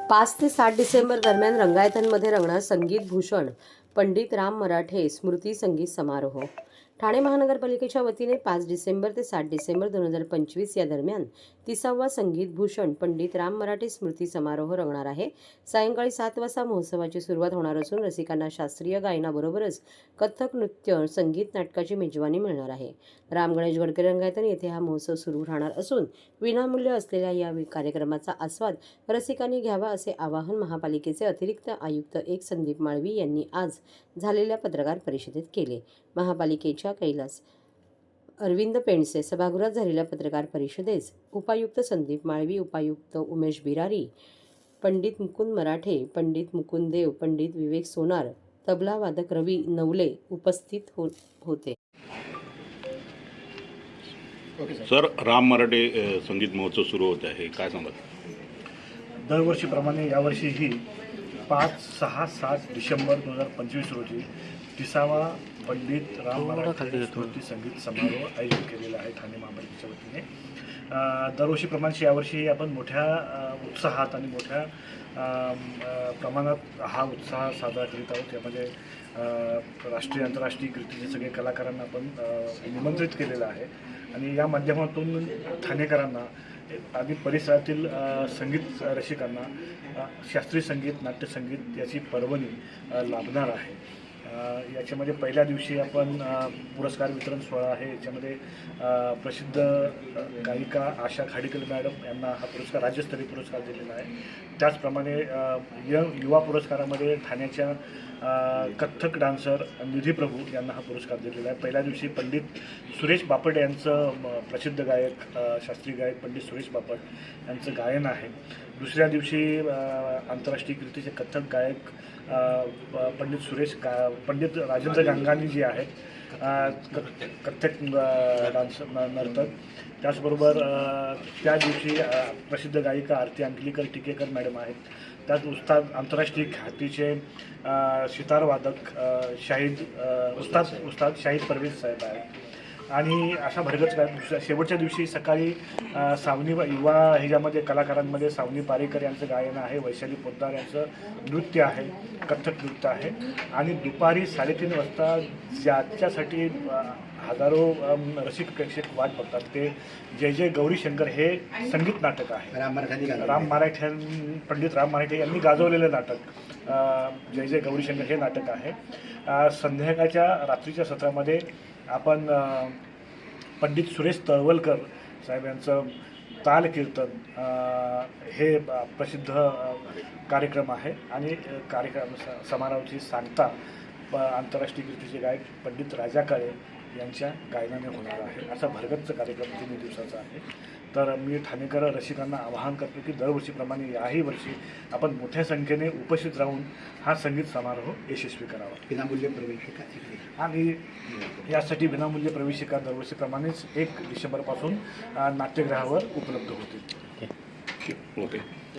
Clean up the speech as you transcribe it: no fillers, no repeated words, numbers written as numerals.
5 ते 7 डिसेंबर दरम्यान रंगायतांमध्ये रंगणार संगीत भूषण पंडित राम मराठे स्मृती संगीत समारोह. ठाणे महानगरपालिकेच्या वतीने 5 डिसेंबर ते 7 डिसेंबर 2025 या दरम्यान 30वा संगीत भूषण पंडित राम मराठे स्मृती समारोह रंगणार आहे. सायंकाळी 7 वाजता महोत्सवाची सुरुवात होणार असून रसिकांना शास्त्रीय गायनाबरोबरच कथ्थक नृत्य, संगीत नाटकाची मेजवानी मिळणार आहे. राम गणेश गडकरी रंगायतन येथे हा महोत्सव सुरू राहणार असून विनामूल्य असलेल्या या कार्यक्रमाचा आस्वाद रसिकांनी घ्यावा असे आवाहन महापालिकेचे अतिरिक्त आयुक्त 1 संदीप माळवी यांनी आज झालेल्या पत्रकार परिषदेत केले. महापालिकेच्या कैलास अरविंद पेंडसे सभागृहात झालेल्या पत्रकार परिषदेत उपायुक्त संदीप माळवी, उपायुक्त उमेश बिरारी, पंडित मुकुंद मराठे, पंडित मुकुंद देव, पंडित विवेक सोनार, तबला वादक रवी नवले उपस्थित होते. सर, राम मराठे संगीत महोत्सव सुरू होत आहे, काय सांगाल? दरवर्षीप्रमाणे यावर्षीही 5, 6, 7 डिसेंबर 2025 रोजी 30वा पंडित राम मराठे स्मृती संगीत समारोह आयोजित केलेला आहे ठाणे महापालिकेच्या वतीने. दरवर्षीप्रमाणे यावर्षी आपण मोठ्या उत्साहात आणि मोठ्या प्रमाणात हा उत्साह साजरा करीत आहोत. यामध्ये राष्ट्रीय आंतरराष्ट्रीय कीर्तीचे सगळे कलाकारांना आपण निमंत्रित केलेलं आहे आणि या माध्यमातून ठाणेकरांना आणि परिसरातील संगीत रसिकांना शास्त्रीय संगीत, नाट्यसंगीत याची पर्वणी लाभणार आहे. याच्यामध्ये पहिल्या दिवशी आपण पुरस्कार वितरण सोहळा आहे. याच्यामध्ये प्रसिद्ध गायिका आशा खाडीकर मॅडम यांना हा पुरस्कार राज्यस्तरीय पुरस्कार दिलेला आहे. त्याचप्रमाणे युवा पुरस्कारामध्ये ठाण्याच्या कथ्थक डान्सर निधी प्रभू यांना हा पुरस्कार दिलेला आहे. पहिल्या दिवशी पंडित सुरेश बापट यांचं प्रसिद्ध गायक, शास्त्रीय गायक पंडित सुरेश बापट यांचं गायन आहे. दुसऱ्या दिवशी आंतरराष्ट्रीय कीर्तीचे कथ्थक गायक पंडित राजेंद्र गंगानी जी आहेत कथ्थक डान्स नर्तक. त्याचबरोबर त्या दिवशी प्रसिद्ध गायिका आरती अंकलीकर टिकेकर मॅडम आहेत. त्यात आंतरराष्ट्रीय ख्यातीचे सितारवादक उस्ताद शाहीद परवेज साहेब आहेत. आणि अशा भरगच शेवटच्या दिवशी सकाळी सावनी युवा ह्याच्यामध्ये कलाकारांमध्ये सावनी पारेकर यांचं गायन आहे, वैशाली पोद्दार यांचं नृत्य आहे, कथ्थक नृत्य आहे. आणि दुपारी 3:30 वाजता ज्याच्यासाठी हजारो रसिक प्रेक्षक वाट बघतात ते जय जय गौरी शंकर हे संगीत नाटक आहे. पंडित राम मराठे यांनी गाजवलेलं नाटक जय जय गौरी शंकर हे नाटक आहे. संध्याकाळच्या रात्रीच्या सत्रामध्ये आपण पंडित सुरेश तळवलकर साहेब यांचं ताल कीर्तन हे प्रसिद्ध कार्यक्रम आहे. आणि कार्यक्रम समारोहाची सांगता आंतरराष्ट्रीय कीर्तीचे गायक पंडित राजा काळे यांच्या गायनाने होणार आहे. असा भरगच्च कार्यक्रम 3 दिवसाचा आहे. तर मी ठाणेकर रसिकांना आवाहन करतो की दरवर्षीप्रमाणे याही वर्षी आपण मोठ्या संख्येने उपस्थित राहून हा संगीत समारोह यशस्वी करावा. विनामूल्य प्रवेशिका आणि यासाठी विनामूल्य प्रवेशिका दरवर्षीप्रमाणेच 1 डिसेंबरपासून नाट्यगृहावर उपलब्ध होतील. ओके.